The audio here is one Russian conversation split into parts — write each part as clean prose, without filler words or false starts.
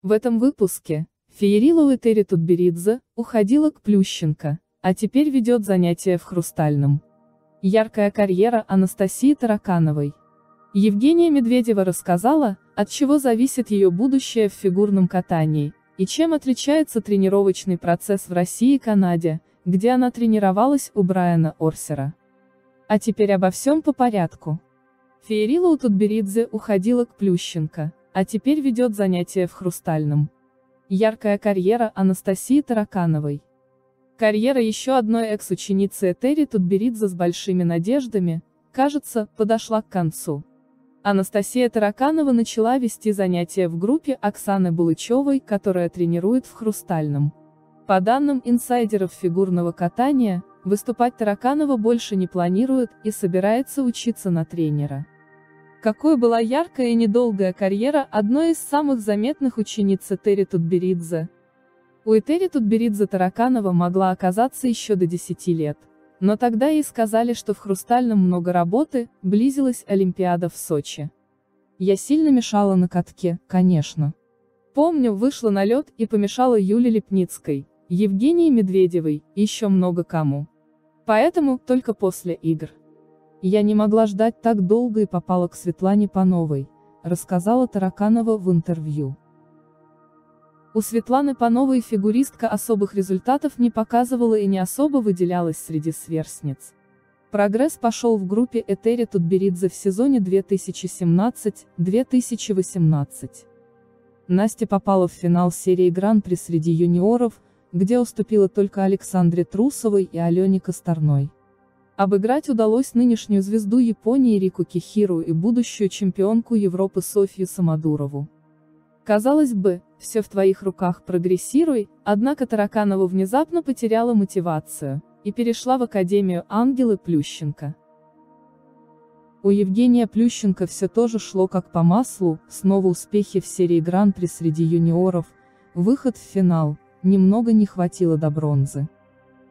В этом выпуске Феерила Этери Тутберидзе уходила к Плющенко, а теперь ведет занятия в Хрустальном. Яркая карьера Анастасии Таракановой. Евгения Медведева рассказала, от чего зависит ее будущее в фигурном катании, и чем отличается тренировочный процесс в России и Канаде, где она тренировалась у Брайана Орсера. А теперь обо всем по порядку. Феерила Тутберидзе уходила к Плющенко, а теперь ведет занятия в Хрустальном. Яркая карьера Анастасии Таракановой. Карьера еще одной экс-ученицы Этери Тутберидзе с большими надеждами, кажется, подошла к концу. Анастасия Тараканова начала вести занятия в группе Оксаны Булычевой, которая тренирует в Хрустальном. По данным инсайдеров фигурного катания, выступать Тараканова больше не планирует и собирается учиться на тренера. Какой была яркая и недолгая карьера одной из самых заметных учениц Этери Тутберидзе. У Этери Тутберидзе Тараканова могла оказаться еще до 10 лет. Но тогда ей сказали, что в Хрустальном много работы, близилась Олимпиада в Сочи. Я сильно мешала на катке, конечно. Помню, вышла на лед и помешала Юле Лепницкой, Евгении Медведевой, и еще много кому. Поэтому, только после игр. Я не могла ждать так долго и попала к Светлане Пановой, рассказала Тараканова в интервью. У Светланы Пановой фигуристка особых результатов не показывала и не особо выделялась среди сверстниц. Прогресс пошел в группе Этери Тутберидзе в сезоне 2017-2018. Настя попала в финал серии Гран-при среди юниоров, где уступила только Александре Трусовой и Алене Косторной. Обыграть удалось нынешнюю звезду Японии Рику Кихиру и будущую чемпионку Европы Софью Самодурову. Казалось бы, все в твоих руках, прогрессируй, однако Тараканова внезапно потеряла мотивацию и перешла в Академию Ангелы Плющенко. У Евгения Плющенко все тоже шло как по маслу, снова успехи в серии Гран-при среди юниоров, выход в финал, немного не хватило до бронзы.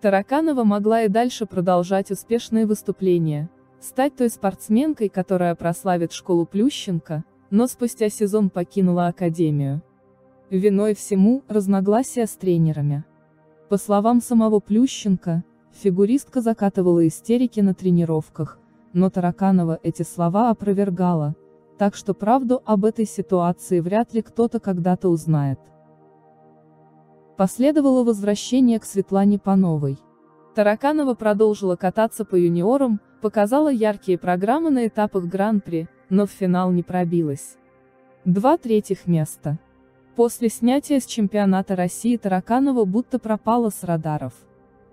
Тараканова могла и дальше продолжать успешные выступления, стать той спортсменкой, которая прославит школу Плющенко, но спустя сезон покинула Академию. Виной всему – разногласия с тренерами. По словам самого Плющенко, фигуристка закатывала истерики на тренировках, но Тараканова эти слова опровергала, так что правду об этой ситуации вряд ли кто-то когда-то узнает. Последовало возвращение к Светлане Пановой. Тараканова продолжила кататься по юниорам, показала яркие программы на этапах Гран-при, но в финал не пробилась. 2 третьих места. После снятия с чемпионата России Тараканова будто пропала с радаров.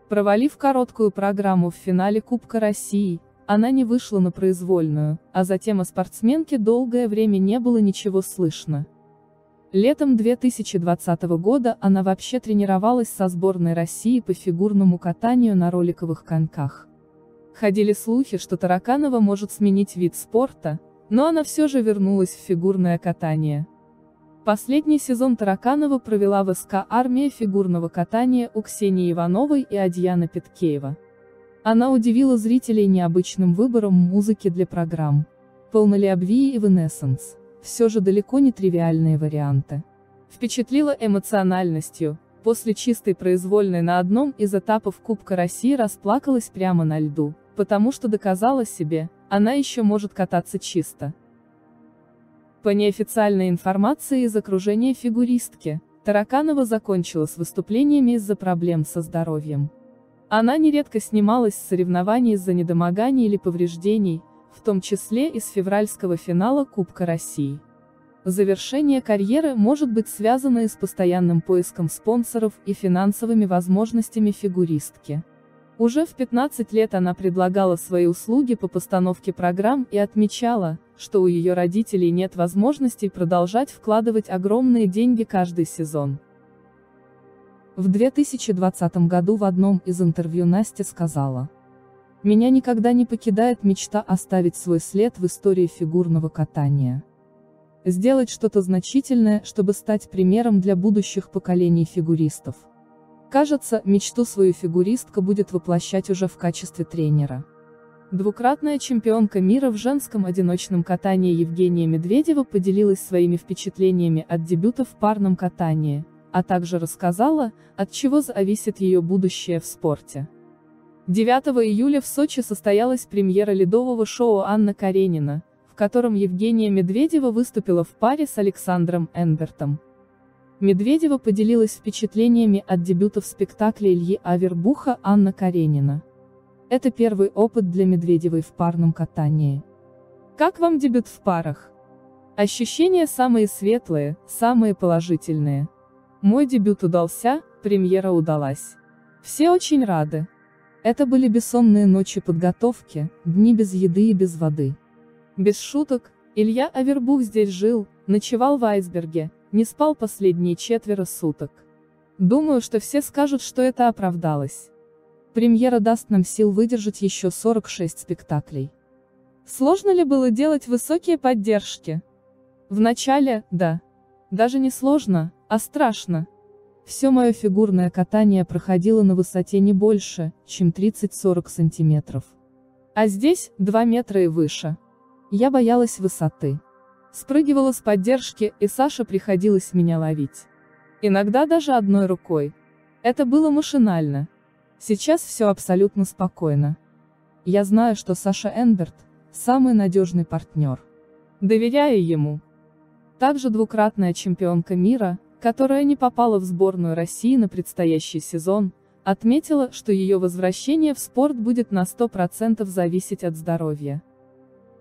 Провалив короткую программу в финале Кубка России, она не вышла на произвольную, а затем о спортсменке долгое время не было ничего слышно. Летом 2020 года она вообще тренировалась со сборной России по фигурному катанию на роликовых коньках. Ходили слухи, что Тараканова может сменить вид спорта, но она все же вернулась в фигурное катание. Последний сезон Тараканова провела в СК «Армия фигурного катания» у Ксении Ивановой и Адьяны Петкеева. Она удивила зрителей необычным выбором музыки для программ. Полна ли Обвии и Evanescence. Все же далеко не тривиальные варианты. Впечатлила эмоциональностью, после чистой произвольной на одном из этапов Кубка России расплакалась прямо на льду, потому что доказала себе, она еще может кататься чисто. По неофициальной информации из окружения фигуристки, Тараканова закончила с выступлениями из-за проблем со здоровьем. Она нередко снималась с соревнований из-за недомоганий или повреждений, в том числе из февральского финала Кубка России. Завершение карьеры может быть связано и с постоянным поиском спонсоров и финансовыми возможностями фигуристки. Уже в 15 лет она предлагала свои услуги по постановке программ и отмечала, что у ее родителей нет возможности продолжать вкладывать огромные деньги каждый сезон. В 2020 году в одном из интервью Настя сказала: «Меня никогда не покидает мечта оставить свой след в истории фигурного катания. Сделать что-то значительное, чтобы стать примером для будущих поколений фигуристов. Кажется, мечту свою фигуристка будет воплощать уже в качестве тренера. Двукратная чемпионка мира в женском одиночном катании Евгения Медведева поделилась своими впечатлениями от дебюта в парном катании, а также рассказала, от чего зависит ее будущее в спорте. 9 июля в Сочи состоялась премьера ледового шоу «Анна Каренина», в котором Евгения Медведева выступила в паре с Александром Энбертом. Медведева поделилась впечатлениями от дебюта в спектакле Ильи Авербуха «Анна Каренина». Это первый опыт для Медведевой в парном катании. Как вам дебют в парах? Ощущения самые светлые, самые положительные. Мой дебют удался, премьера удалась. Все очень рады. Это были бессонные ночи подготовки, дни без еды и без воды. Без шуток, Илья Авербух здесь жил, ночевал в айсберге, не спал последние 4 суток. Думаю, что все скажут, что это оправдалось. Премьера даст нам сил выдержать еще 46 спектаклей. Сложно ли было делать высокие поддержки? Вначале, да. Даже не сложно, а страшно. Все мое фигурное катание проходило на высоте не больше, чем 30-40 сантиметров. А здесь, 2 метра и выше. Я боялась высоты. Спрыгивала с поддержки, и Саше приходилось меня ловить. Иногда даже одной рукой. Это было машинально. Сейчас все абсолютно спокойно. Я знаю, что Саша Энберт – самый надежный партнер. Доверяю ему. Также двукратная чемпионка мира, которая не попала в сборную России на предстоящий сезон, отметила, что ее возвращение в спорт будет на 100% зависеть от здоровья.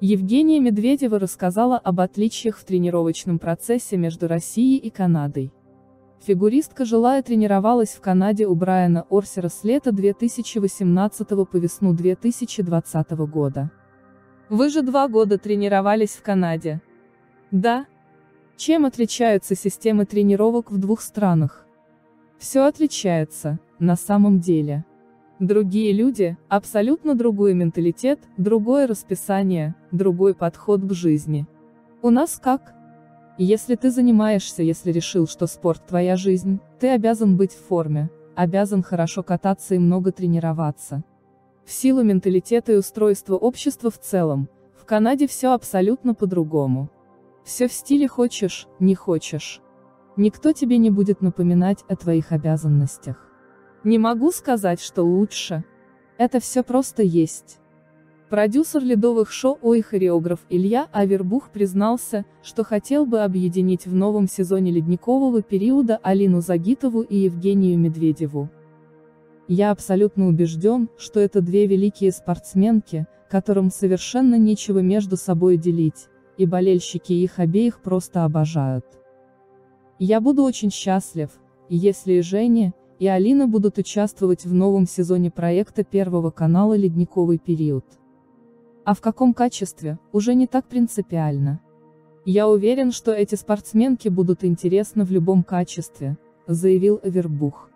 Евгения Медведева рассказала об отличиях в тренировочном процессе между Россией и Канадой. Фигуристка жила и тренировалась в Канаде у Брайана Орсера с лета 2018 по весну 2020 года. Вы же 2 года тренировались в Канаде. Да? Чем отличаются системы тренировок в 2 странах? Все отличается, на самом деле. Другие люди, абсолютно другой менталитет, другое расписание, другой подход к жизни. У нас как? Если ты занимаешься, если решил, что спорт твоя жизнь, ты обязан быть в форме, обязан хорошо кататься и много тренироваться. В силу менталитета и устройства общества в целом, в Канаде все абсолютно по-другому. Все в стиле хочешь, не хочешь. Никто тебе не будет напоминать о твоих обязанностях. Не могу сказать, что лучше. Это все просто есть. Продюсер ледовых шоу и хореограф Илья Авербух признался, что хотел бы объединить в новом сезоне ледникового периода Алину Загитову и Евгению Медведеву. Я абсолютно убежден, что это 2 великие спортсменки, которым совершенно нечего между собой делить, и болельщики их обеих просто обожают. Я буду очень счастлив, если и Женя, и Алина будут участвовать в новом сезоне проекта Первого канала «Ледниковый период». А в каком качестве, уже не так принципиально. Я уверен, что эти спортсменки будут интересны в любом качестве, заявил Авербух.